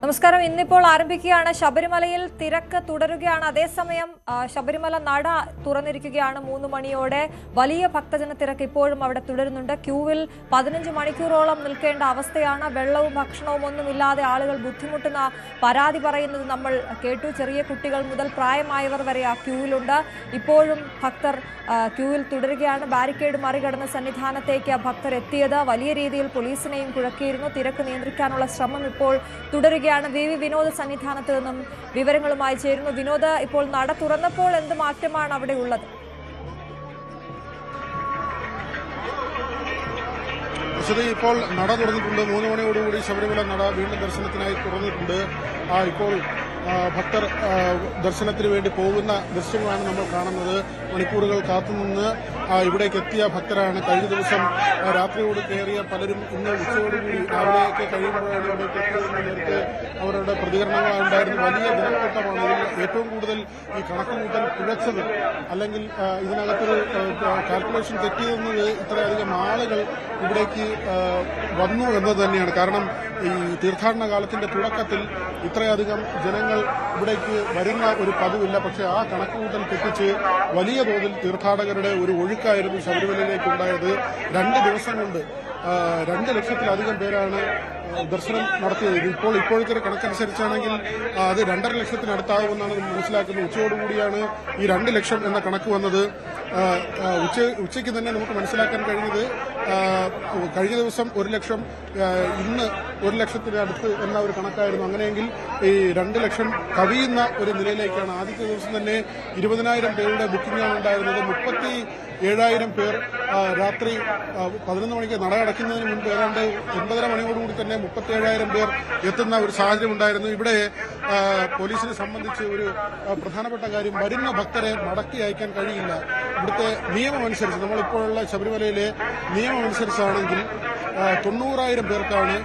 നമസ്കാരം. ഇന്നിപ്പോൾ ആരംഭിക്കുകയാണ് ശബരിമലയിൽ തിരക്ക് തുടരുകയാണ്. അതേസമയം ശബരിമല നട തുറന്നിരിക്കുകയാണ്. 3 മണിയോടെ വലിയ ഭക്തജന തിരക്ക് ഇപ്പോഴും അവിടെ തുടരുന്നുണ്ട്. ക്യൂവിൽ 15 മണിക്കൂറോളം നിൽക്കേണ്ട അവസ്ഥയാണ്. വെള്ളവും ഭക്ഷണവും ഒന്നുമില്ലാതെ ആളുകൾ ബുദ്ധിമുട്ടുന്ന പരാതി പറയുന്നത് നമ്മൾ കേട്ടു. ചെറിയ കുട്ടികൾ മുതൽ പ്രായമായവർ വരെ ആ ക്യൂവിലുണ്ട്. ഇപ്പോഴും ഭക്തർ ക്യൂവിൽ തുടരുകയാണ്. ബാരിക്കേഡ് മറികടന്ന് സന്നിധാനത്തേക്ക് ഭക്തർ എത്തിയത് വലിയ രീതിയിൽ പോലീസിനെയും കുഴക്കിയിരുന്നു. തിരക്ക് നിയന്ത്രിക്കാനുള്ള ശ്രമം ഇപ്പോൾ തുടരുകയാണ്. വി വിനോദ് സന്നിധാനത്ത് നിന്നും വിവരങ്ങളുമായി ചേരുന്നു. വിനോദ്, ഇപ്പോൾ നട തുറന്നപ്പോൾ എന്ത് മാറ്റമാണ് അവിടെ ഉള്ളത്? ഇപ്പോൾ നട തുറന്നിട്ടുണ്ട്. 3 മണിയോടുകൂടി ശബരിമല നട വീണ്ടും ദർശനത്തിനായി തുറന്നിട്ടുണ്ട്. ഇപ്പോൾ ഭക്തർ ദർശനത്തിന് വേണ്ടി പോകുന്ന ദൃശ്യങ്ങളാണ് നമ്മൾ കാണുന്നത്. മണിക്കൂറുകൾ കാത്തുനിന്ന് ഇവിടേക്ക് എത്തിയ ഭക്തരാണ്. കഴിഞ്ഞ ദിവസം രാത്രിയോട് കയറിയ പലരും ഇന്ന് ഉച്ചയോടുകൂടി രാവിലെയൊക്കെ കഴിയുമ്പോഴാണ് ഇവിടേക്ക് എത്തിയതെന്നവർക്ക് അവരുടെ പ്രതികരണങ്ങളുണ്ടായിരുന്നു. വലിയ ജനക്കൂട്ടമാണ്. ഇതിൽ ഏറ്റവും കൂടുതൽ ഈ കണക്കുകൂട്ടൽ പിഴച്ചത് അല്ലെങ്കിൽ ഇതിനകത്തൊരു കാൽക്കുലേഷൻ തെറ്റിയെന്നത് ഇത്രയധികം ആളുകൾ ഇവിടേക്ക് വന്നു എന്നത് തന്നെയാണ്. കാരണം ഈ തീർത്ഥാടന കാലത്തിന്റെ തുടക്കത്തിൽ ഇത്രയധികം ജനങ്ങൾ ഇവിടേക്ക് വരുന്ന ഒരു പതിവില്ല. പക്ഷേ ആ കണക്കുകൂട്ടൽ തെറ്റിച്ച് വലിയ തോതിൽ തീർത്ഥാടകരുടെ ഒരു ഒഴുക്കായിരുന്നു ശബരിമലയിലേക്ക് ഉണ്ടായത്. 2 ദിവസം കൊണ്ട് 2 ലക്ഷത്തിലധികം പേരാണ് ദർശനം നടത്തിയത്. ഇപ്പോഴത്തെ ഒരു കണക്കനുസരിച്ചാണെങ്കിൽ അത് 2.5 ലക്ഷത്തിനടുത്താകുമെന്നാണ് മനസ്സിലാക്കുന്നത്. ഉച്ചയോടുകൂടിയാണ് ഈ 2 ലക്ഷം എന്ന കണക്ക് വന്നത്. ഉച്ചയ്ക്ക് തന്നെ നമുക്ക് മനസ്സിലാക്കാൻ കഴിഞ്ഞത് കഴിഞ്ഞ ദിവസം 1 ലക്ഷം, ഇന്ന് 1 ലക്ഷത്തിനടുത്ത് എന്ന ഒരു കണക്കായിരുന്നു. അങ്ങനെയെങ്കിൽ ഈ 2 ലക്ഷം കവിയുന്ന ഒരു നിലയിലേക്കാണ്. ആദ്യത്തെ ദിവസം തന്നെ 20,000 പേരുടെ ബുക്കിംഗാണ് ഉണ്ടായിരുന്നത്. 37,000 പേർ രാത്രി 11 മണിക്ക് നട അടയ്ക്കുന്നതിന് മുൻപ് ഏതാണ്ട് 9:30 മണിയോടുകൂടി തന്നെ 37,000 പേർ എത്തുന്ന ഒരു സാഹചര്യം ഉണ്ടായിരുന്നു. ഇവിടെ പോലീസിനെ സംബന്ധിച്ച് ഒരു പ്രധാനപ്പെട്ട കാര്യം, വരുന്ന ഭക്തരെ മടക്കി അയക്കാൻ കഴിയില്ല. ഇവിടുത്തെ നിയമമനുസരിച്ച്, നമ്മളിപ്പോഴുള്ള ശബരിമലയിലെ നിയമമനുസരിച്ചാണെങ്കിൽ 90,000 പേർക്കാണ്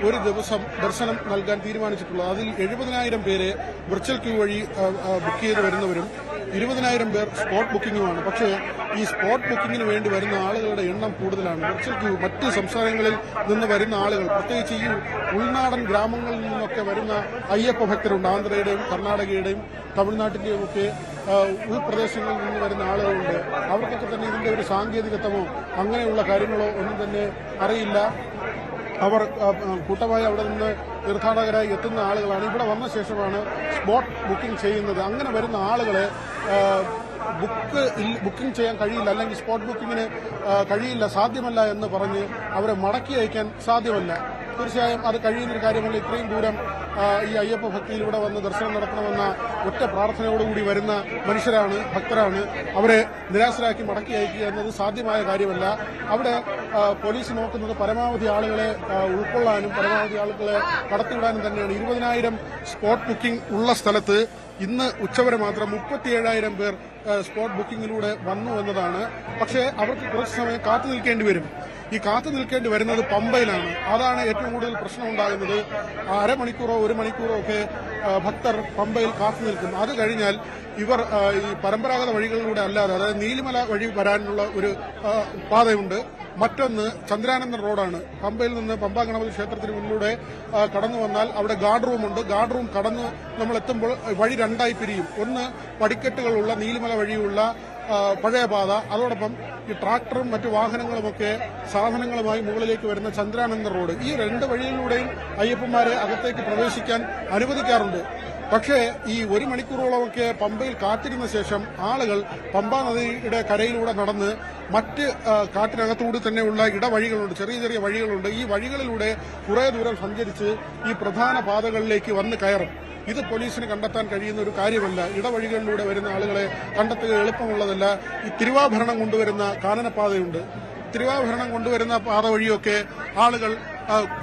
ഒരു ദിവസം ദർശനം നൽകാൻ തീരുമാനിച്ചിട്ടുള്ളത്. അതിൽ 70,000 പേരെ വിർച്വൽ ക്യൂ വഴി ബുക്ക് ചെയ്ത് വരുന്നവരും 20,000 പേർ സ്പോട്ട് ബുക്കിംഗുമാണ്. പക്ഷേ ഈ സ്പോട്ട് ബുക്കിങ്ങിന് വേണ്ടി വരുന്ന ആളുകളുടെ എണ്ണം കൂടുതലാണ്. വിർച്വൽ ക്യൂ മറ്റ് സംസ്ഥാനങ്ങളിൽ നിന്ന് വരുന്ന ആളുകൾ, പ്രത്യേകിച്ച് ഈ ഉൾനാടൻ ഗ്രാമങ്ങളിൽ നിന്നൊക്കെ വരുന്ന അയ്യപ്പ ഭക്തരുണ്ട്. ആന്ധ്രയുടെയും കർണാടകയുടെയും തമിഴ്നാട്ടിന്റെയും ഒക്കെ ഉൾപ്രദേശങ്ങളിൽ നിന്ന് വരുന്ന ആളുകളുണ്ട്. അവർക്കൊക്കെ തന്നെ ഇതിന്റെ ഒരു സാങ്കേതികത്വമോ അങ്ങനെയുള്ള കാര്യങ്ങളോ ഒന്നും തന്നെ അറിയില്ല. അവർ കൂട്ടമായി അവിടെ നിന്ന് തീർത്ഥാടകരായി എത്തുന്ന ആളുകളാണ്. ഇവിടെ വന്ന ശേഷമാണ് സ്പോട്ട് ബുക്കിംഗ് ചെയ്യുന്നത്. അങ്ങനെ വരുന്ന ആളുകളെ ബുക്കിംഗ് ചെയ്യാൻ കഴിയില്ല, അല്ലെങ്കിൽ സ്പോട്ട് ബുക്കിങ്ങിന് കഴിയില്ല, സാധ്യമല്ല എന്ന് പറഞ്ഞ് അവരെ മടക്കി അയക്കാൻ സാധ്യമല്ല. തീർച്ചയായും അത് കഴിയുന്നൊരു കാര്യമല്ല. ഇത്രയും ദൂരം ഈ അയ്യപ്പ ഭക്തിയിലൂടെ വന്ന് ദർശനം നടത്തണമെന്ന ഒറ്റ പ്രാർത്ഥനയോടുകൂടി വരുന്ന മനുഷ്യരാണ്, ഭക്തരാണ്. അവരെ നിരാശരാക്കി മടക്കി അയക്കുക എന്നത് സാധ്യമായ കാര്യമല്ല. അവിടെ പോലീസ് നോക്കുന്നത് പരമാവധി ആളുകളെ ഉൾക്കൊള്ളാനും പരമാവധി ആളുകളെ കടത്തിവിടാനും തന്നെയാണ്. 20,000 സ്പോട്ട് ബുക്കിംഗ് ഉള്ള സ്ഥലത്ത് ഇന്ന് ഉച്ചവരെ മാത്രം 37,000 പേർ സ്പോട്ട് ബുക്കിങ്ങിലൂടെ വന്നു എന്നതാണ്. പക്ഷേ അവർക്ക് കുറച്ച് സമയം കാത്തു നിൽക്കേണ്ടി വരും. ഈ കാത്തു നിൽക്കേണ്ടി വരുന്നത് പമ്പയിലാണ്. അതാണ് ഏറ്റവും കൂടുതൽ പ്രശ്നമുണ്ടാകുന്നത്. അരമണിക്കൂറോ 1 മണിക്കൂറോ ഒക്കെ ഭക്തർ പമ്പയിൽ കാത്തു നിൽക്കും. അത് കഴിഞ്ഞാൽ ഇവർ ഈ പരമ്പരാഗത വഴികളിലൂടെ അല്ലാതെ, അതായത് നീലിമല വഴി വരാനുള്ള ഒരു പാതയുണ്ട്. മറ്റൊന്ന് ചന്ദ്രാനന്ദൻ റോഡാണ്. പമ്പയിൽ നിന്ന് പമ്പ ഗണപതി ക്ഷേത്രത്തിന് മുന്നിലൂടെ കടന്നു വന്നാൽ അവിടെ ഗാർഡ് റൂമുണ്ട്. ഗാർഡ് റൂം കടന്ന് നമ്മൾ എത്തുമ്പോൾ വഴി 2ആയി പിരിയും. ഒന്ന് പടിക്കെട്ടുകളുള്ള നീലിമല വഴിയുള്ള പഴയ പാത, അതോടൊപ്പം ഈ ട്രാക്ടറും മറ്റു വാഹനങ്ങളുമൊക്കെ സാധനങ്ങളുമായി മുകളിലേക്ക് വരുന്ന ചന്ദ്രാനന്ദ റോഡ്. ഈ 2 വഴികളിലൂടെയും അയ്യപ്പന്മാരെ അകത്തേക്ക് പ്രവേശിക്കാൻ അനുവദിക്കാറുണ്ട്. പക്ഷേ ഈ 1 മണിക്കൂറോളമൊക്കെ പമ്പയിൽ കാത്തിരുന്ന ശേഷം ആളുകൾ പമ്പാ നദിയുടെ കരയിലൂടെ നടന്ന് മറ്റ് കാട്ടിനകത്തുകൂടി തന്നെയുള്ള ഇടവഴികളുണ്ട്, ചെറിയ ചെറിയ വഴികളുണ്ട്. ഈ വഴികളിലൂടെ കുറേ ദൂരം സഞ്ചരിച്ച് ഈ പ്രധാന പാതകളിലേക്ക് വന്ന് കയറും. ഇത് പോലീസിന് കണ്ടെത്താൻ കഴിയുന്ന ഒരു കാര്യമല്ല. ഇടവഴികളിലൂടെ വരുന്ന ആളുകളെ കണ്ടെത്തുക എളുപ്പമുള്ളതല്ല. ഈ തിരുവാഭരണം കൊണ്ടുവരുന്ന കാനനപ്പാതയുണ്ട്. തിരുവാഭരണം കൊണ്ടുവരുന്ന പാത വഴിയൊക്കെ ആളുകൾ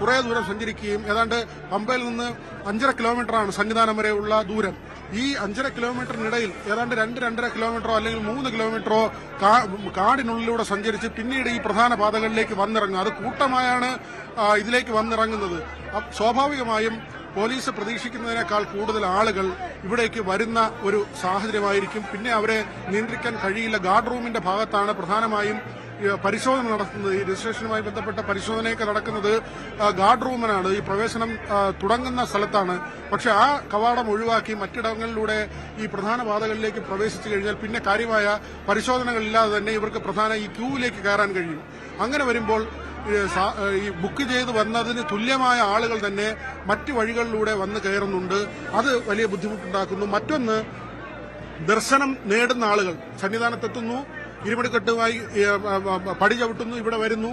കുറേ ദൂരം സഞ്ചരിക്കുകയും, ഏതാണ്ട് പമ്പയിൽ നിന്ന് 5.5 കിലോമീറ്ററാണ് സന്നിധാനം വരെയുള്ള ദൂരം. ഈ 5.5 കിലോമീറ്ററിനിടയിൽ ഏതാണ്ട് 2-2.5 കിലോമീറ്ററോ അല്ലെങ്കിൽ 3 കിലോമീറ്ററോ കാടിനുള്ളിലൂടെ സഞ്ചരിച്ച് പിന്നീട് ഈ പ്രധാന പാതകളിലേക്ക് വന്നിറങ്ങുക. അത് കൂട്ടമായാണ് ഇതിലേക്ക് വന്നിറങ്ങുന്നത്. സ്വാഭാവികമായും പോലീസ് പ്രതീക്ഷിക്കുന്നതിനേക്കാൾ കൂടുതൽ ആളുകൾ ഇവിടേക്ക് വരുന്ന ഒരു സാഹചര്യമായിരിക്കും. പിന്നെ അവരെ നിയന്ത്രിക്കാൻ കഴിയില്ല. ഗാർഡ് റൂമിന്റെ ഭാഗത്താണ് പ്രധാനമായും പരിശോധന നടത്തുന്നത്, ഈ രജിസ്ട്രേഷനുമായി ബന്ധപ്പെട്ട പരിശോധനയൊക്കെ നടക്കുന്നത് ഗാർഡ് റൂമിനാണ്. ഈ പ്രവേശനം തുടങ്ങുന്ന സ്ഥലത്താണ്. പക്ഷെ ആ കവാടം ഒഴിവാക്കി മറ്റിടങ്ങളിലൂടെ ഈ പ്രധാന പാതകളിലേക്ക് പ്രവേശിച്ചു കഴിഞ്ഞാൽ പിന്നെ കാര്യമായ പരിശോധനകളില്ലാതെ തന്നെ ഇവർക്ക് ഈ ക്യൂവിലേക്ക് കയറാൻ കഴിയും. അങ്ങനെ വരുമ്പോൾ ഈ ബുക്ക് ചെയ്ത് വന്നതിന് തുല്യമായ ആളുകൾ തന്നെ മറ്റു വഴികളിലൂടെ വന്ന് കയറുന്നുണ്ട്. അത് വലിയ ബുദ്ധിമുട്ടുണ്ടാക്കുന്നു. മറ്റൊന്ന്, ദർശനം നേടുന്ന ആളുകൾ സന്നിധാനത്തെത്തുന്നു, ഇരുമടിക്കെട്ടുമായി പടി ചവിട്ടുന്നു, ഇവിടെ വരുന്നു.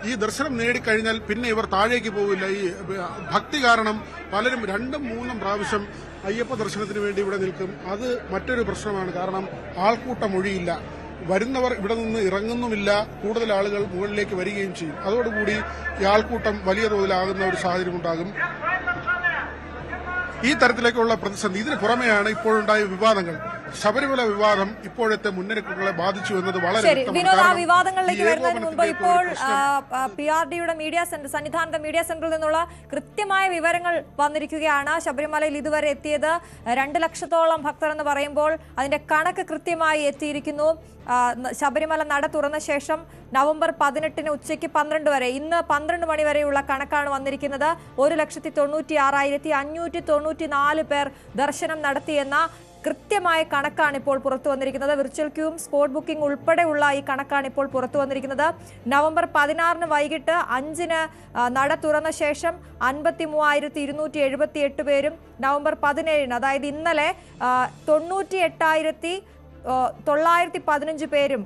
ഈ ദർശനം നേടിക്കഴിഞ്ഞാൽ പിന്നെ ഇവർ താഴേക്ക് പോവില്ല. ഈ ഭക്തി കാരണം പലരും 2-3 പ്രാവശ്യം അയ്യപ്പ ദർശനത്തിന് വേണ്ടി ഇവിടെ നിൽക്കും. അത് മറ്റൊരു പ്രശ്നമാണ്. കാരണം ആൾക്കൂട്ടം ഒഴിയില്ല. വരുന്നവർ ഇവിടെ നിന്ന് ഇറങ്ങുന്നുമില്ല. കൂടുതൽ ആളുകൾ മുകളിലേക്ക് വരികയും ചെയ്യും. അതോടുകൂടി ഈ ആൾക്കൂട്ടം വലിയ തോതിലാകുന്ന ഒരു സാഹചര്യം ഉണ്ടാകും. ഈ തരത്തിലേക്കുള്ള പ്രതിസന്ധി, ഇതിന് പുറമെയാണ് ഇപ്പോഴുണ്ടായ വിവാദങ്ങൾ. ശബരിമല വിവാദം ഇപ്പോഴത്തെ മുന്നൊരുക്കങ്ങളെ ബാധിച്ചു എന്നത് വളരെ വിനോദ, ആ വിവാദങ്ങളിലേക്ക് വരുന്നതിന് മുമ്പ് ഇപ്പോൾ PRDയുടെ മീഡിയ സെന്റർ, സന്നിധാനത്തെ മീഡിയ സെന്ററിൽ നിന്നുള്ള കൃത്യമായ വിവരങ്ങൾ വന്നിരിക്കുകയാണ്. ശബരിമലയിൽ ഇതുവരെ എത്തിയത് 2 ലക്ഷത്തോളം ഭക്തർ എന്ന് പറയുമ്പോൾ അതിന്റെ കണക്ക് കൃത്യമായി എത്തിയിരിക്കുന്നു. ശബരിമല നട തുറന്ന ശേഷം നവംബർ 18 ഉച്ചയ്ക്ക് 12 വരെ, ഇന്ന് 12 മണി വരെയുള്ള കണക്കാണ് വന്നിരിക്കുന്നത്. 1,96,594 പേർ ദർശനം നടത്തിയെന്ന കൃത്യമായ കണക്കാണ് ഇപ്പോൾ പുറത്തു വന്നിരിക്കുന്നത്. വിർച്വൽ ക്യൂവും സ്പോട്ട് ബുക്കിംഗ് ഉൾപ്പെടെയുള്ള ഈ കണക്കാണ് ഇപ്പോൾ പുറത്തു വന്നിരിക്കുന്നത്. നവംബർ 16 വൈകിട്ട് 5 നട തുറന്ന ശേഷം 53,278 പേരും, നവംബർ 17 അതായത് ഇന്നലെ 98,915 പേരും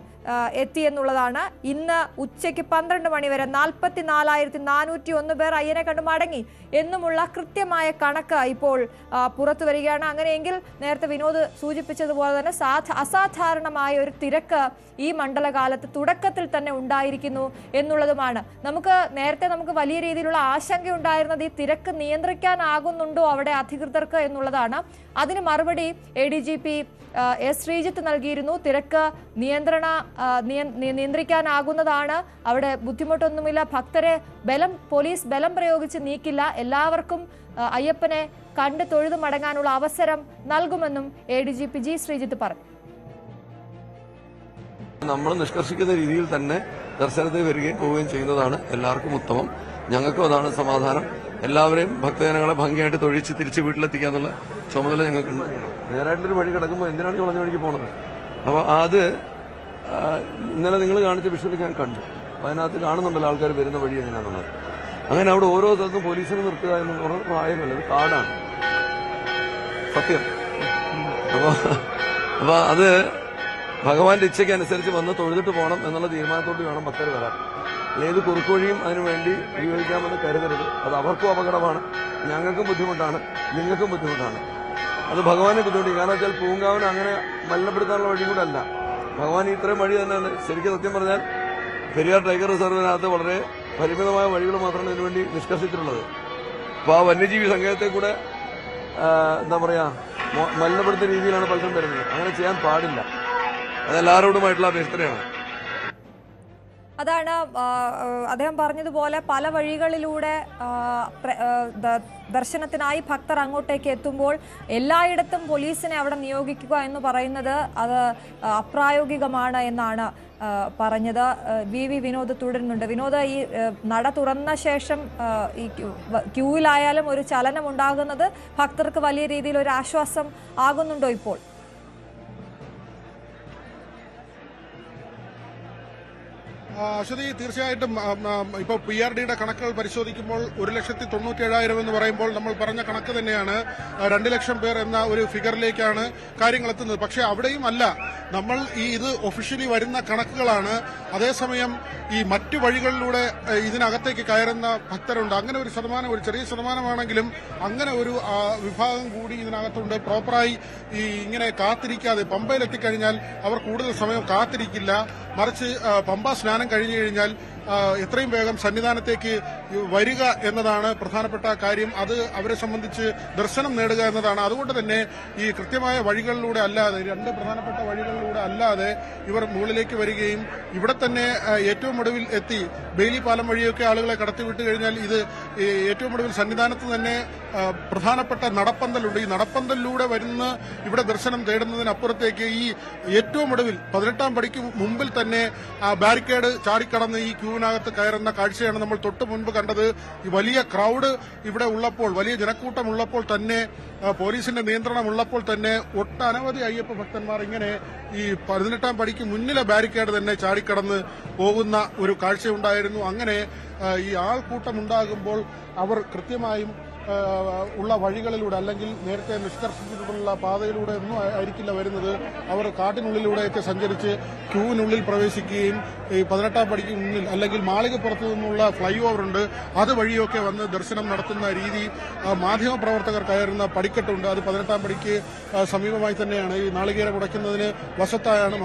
എത്തിയെന്നുള്ളതാണ്. ഇന്ന് ഉച്ചയ്ക്ക് 12 മണി വരെ 44,401 പേർ അയ്യനെ കണ്ടു മടങ്ങി എന്നുമുള്ള കൃത്യമായ കണക്ക് ഇപ്പോൾ പുറത്തു വരികയാണ്. അങ്ങനെയെങ്കിൽ നേരത്തെ വിനോദ് സൂചിപ്പിച്ചതുപോലെ തന്നെ അസാധാരണമായ ഒരു തിരക്ക് ഈ മണ്ഡലകാലത്ത് തുടക്കത്തിൽ തന്നെ ഉണ്ടായിരിക്കുന്നു എന്നുള്ളതുമാണ്. നേരത്തെ നമുക്ക് വലിയ രീതിയിലുള്ള ആശങ്കയുണ്ടായിരുന്നത് ഈ തിരക്ക് നിയന്ത്രിക്കാനാകുന്നുണ്ടോ അവിടെ അധികൃതർക്ക് എന്നുള്ളതാണ്. അതിന് മറുപടി ADGP S. ശ്രീജിത്ത് നൽകിയിരുന്നു. തിരക്ക് നിയന്ത്രിക്കാനാകുന്നതാണ്, അവിടെ ബുദ്ധിമുട്ടൊന്നുമില്ല, ഭക്തരെ പോലീസ് ബലം പ്രയോഗിച്ച് നീക്കില്ല, എല്ലാവർക്കും അയ്യപ്പനെ കണ്ട് തൊഴുതു മടങ്ങാനുള്ള അവസരം നൽകുമെന്നും ADGP G. ശ്രീജിത്ത് പറഞ്ഞു. നമ്മൾ നിഷ്കർഷിക്കുന്ന രീതിയിൽ തന്നെ ദർശനത്തിൽ വരികയും പോവുകയും ചെയ്യുന്നതാണ് എല്ലാവർക്കും ഉത്തമം. ഞങ്ങൾക്കും അതാണ് സമാധാനം. എല്ലാവരെയും ഭക്തജനങ്ങളെ ഭംഗിയായിട്ട് തൊഴിച്ച് തിരിച്ച് വീട്ടിലെത്തിക്കാന്നുള്ള ചുമതല ഞങ്ങൾക്കുണ്ട്. നേരായിട്ടൊരു വഴി കിടക്കുമ്പോൾ എന്തിനാണ് വളഞ്ഞ വഴിക്ക് പോണത്? അപ്പോൾ അത് ഇന്നലെ നിങ്ങൾ കാണിച്ച വിഷ്വൽ ഞാൻ കണ്ടു. അപ്പോൾ അതിനകത്ത് കാണുന്നുണ്ടല്ലോ ആൾക്കാർ വരുന്ന വഴി എങ്ങനെയാണെന്നുള്ളത്. അങ്ങനെ അവിടെ ഓരോ സ്ഥലത്തും പോലീസിനെ നിർത്തുക എന്ന് പറഞ്ഞ പ്രായമല്ല, അത് കാടാണ് സത്യം. അപ്പോൾ അത് ഭഗവാന്റെ ഇച്ഛയ്ക്കനുസരിച്ച് വന്ന് തൊഴുതിട്ട് പോകണം എന്നുള്ള തീരുമാനത്തോട് വേണം ഭക്തർ വരാൻ. ഏത് കുറുക്കുവഴിയും അതിനുവേണ്ടി ഉപയോഗിക്കാമെന്ന് കരുതരുത്. അത് അവർക്കും അപകടമാണ്, ഞങ്ങൾക്കും ബുദ്ധിമുട്ടാണ്, നിങ്ങൾക്കും ബുദ്ധിമുട്ടാണ്. അത് ഭഗവാനെ ബുദ്ധിമുട്ടി. കാരണം വെച്ചാൽ പൂങ്കാവനം അങ്ങനെ മലിനപ്പെടുത്താനുള്ള വഴി കൂടെ അല്ല. ഭഗവാൻ ഇത്രയും വഴി തന്നെയാണ്. ശരിക്കും സത്യം പറഞ്ഞാൽ പെരിയാർ ടൈഗർ റിസർവിനകത്ത് വളരെ പരിമിതമായ വഴികൾ മാത്രമാണ് ഇതിനുവേണ്ടി നിഷ്കർഷിച്ചിട്ടുള്ളത്. അപ്പോൾ ആ വന്യജീവി സങ്കേതത്തെ കൂടെ എന്താ പറയുക മലിനപ്പെടുത്തിയ രീതിയിലാണ് പലരും വരുന്നത്. അങ്ങനെ ചെയ്യാൻ പാടില്ല. അതെല്ലാവരോടുമായിട്ടുള്ള അഭ്യർത്ഥനയാണ്. അതാണ് അദ്ദേഹം പറഞ്ഞതുപോലെ പല വഴികളിലൂടെ ദർശനത്തിനായി ഭക്തർ അങ്ങോട്ടേക്ക് എത്തുമ്പോൾ എല്ലായിടത്തും പോലീസിനെ അവിടെ നിയോഗിക്കുക എന്ന് പറയുന്നത് അത് അപ്രായോഗികമാണ് എന്നാണ് പറഞ്ഞത്. വി വിനോദ് തുടരുന്നുണ്ട്. വിനോദ്, ഈ നട തുറന്ന ശേഷം ഈ ക്യൂവിലായാലും ഒരു ചലനം ഉണ്ടാകുന്നത് ഭക്തർക്ക് വലിയ രീതിയിൽ ഒരു ആശ്വാസം ആകുന്നുണ്ടോ ഇപ്പോൾ? അശ്വതി, തീർച്ചയായിട്ടും ഇപ്പോൾ PRDയുടെ കണക്കുകൾ പരിശോധിക്കുമ്പോൾ 1,97,000 എന്ന് പറയുമ്പോൾ നമ്മൾ പറഞ്ഞ കണക്ക് തന്നെയാണ്. 2 ലക്ഷം പേർ എന്ന ഒരു ഫിഗറിലേക്കാണ് കാര്യങ്ങൾ എത്തുന്നത്. പക്ഷേ അവിടെയും അല്ല, നമ്മൾ ഇത് ഒഫീഷ്യലി വരുന്ന കണക്കുകളാണ്. അതേസമയം ഈ മറ്റു വഴികളിലൂടെ ഇതിനകത്തേക്ക് കയറുന്ന ഭക്തരുണ്ട്. അങ്ങനെ ഒരു ശതമാനം, ഒരു ചെറിയ ശതമാനമാണെങ്കിലും അങ്ങനെ ഒരു വിഭാഗം കൂടി ഇതിനകത്തുണ്ട്. പ്രോപ്പറായി ഈ ഇങ്ങനെ കാത്തിരിക്കാതെ പമ്പയിലെത്തിക്കഴിഞ്ഞാൽ അവർ കൂടുതൽ സമയം കാത്തിരിക്കില്ല. മറിച്ച് പമ്പ സ്നാനം കഴിഞ്ഞു കഴിഞ്ഞാൽ എത്രയും വേഗം സന്നിധാനത്തേക്ക് വരിക എന്നതാണ് പ്രധാനപ്പെട്ട കാര്യം. അത് അവരെ സംബന്ധിച്ച് ദർശനം നേടുക എന്നതാണ്. അതുകൊണ്ട് തന്നെ ഈ കൃത്യമായ വഴികളിലൂടെ അല്ലാതെ, രണ്ട് പ്രധാനപ്പെട്ട വഴികളിലൂടെ അല്ലാതെ ഇവർ മുകളിലേക്ക് വരികയും ഇവിടെ തന്നെ ഏറ്റവും ഒടുവിൽ എത്തി ബെയിലി പാലം വഴിയൊക്കെ ആളുകളെ കടത്തിവിട്ട് കഴിഞ്ഞാൽ ഇത് ഏറ്റവും ഒടുവിൽ സന്നിധാനത്ത് തന്നെ പ്രധാനപ്പെട്ട നടപ്പന്തലുണ്ട്. ഈ നടപ്പന്തലിലൂടെ വരുന്ന ഇവിടെ ദർശനം തേടുന്നതിനപ്പുറത്തേക്ക് ഈ ഏറ്റവും ഒടുവിൽ 18-ാം പടിക്ക് മുമ്പിൽ തന്നെ ബാരിക്കേഡ് ചാടിക്കടന്ന് ഈ ക്യൂവിനകത്ത് കയറുന്ന കാഴ്ചയാണ് നമ്മൾ തൊട്ട് മുൻപ് കണ്ടത്. ഈ വലിയ ക്രൗഡ് ഇവിടെ ഉള്ളപ്പോൾ, വലിയ ജനക്കൂട്ടം ഉള്ളപ്പോൾ തന്നെ, പോലീസിന്റെ നിയന്ത്രണം ഉള്ളപ്പോൾ തന്നെ ഒട്ടനവധി അയ്യപ്പ ഭക്തന്മാർ ഇങ്ങനെ ഈ 18-ാം പടിക്ക് മുന്നിലെ ബാരിക്കേഡ് തന്നെ ചാടിക്കടന്ന് പോകുന്ന ഒരു കാഴ്ചയുണ്ടായിരുന്നു. അങ്ങനെ ഈ ആൾക്കൂട്ടം ഉണ്ടാകുമ്പോൾ അവർ കൃത്യമായും ഉള്ള വഴികളിലൂടെ, അല്ലെങ്കിൽ നേരത്തെ നിഷ്കർഷിച്ചിട്ടുള്ള പാതയിലൂടെ ഒന്നും ആയിരിക്കില്ല വരുന്നത്. അവർ കാട്ടിനുള്ളിലൂടെയൊക്കെ സഞ്ചരിച്ച് ക്യൂവിനുള്ളിൽ പ്രവേശിക്കുകയും ഈ 18-ാം പടിക്ക് മുന്നിൽ, അല്ലെങ്കിൽ മാളികപ്പുറത്തു നിന്നുള്ള ഫ്ലൈ ഓവർ ഉണ്ട്, അതുവഴിയൊക്കെ വന്ന് ദർശനം നടത്തുന്ന രീതി. മാധ്യമപ്രവർത്തകർ കയറുന്ന പടിക്കെട്ടുണ്ട്, അത് 18-ാം പടിക്ക് സമീപമായി തന്നെയാണ്. ഈ നാളികേരം ഉടയ്ക്കുന്നതിന് വശത്തായാണ്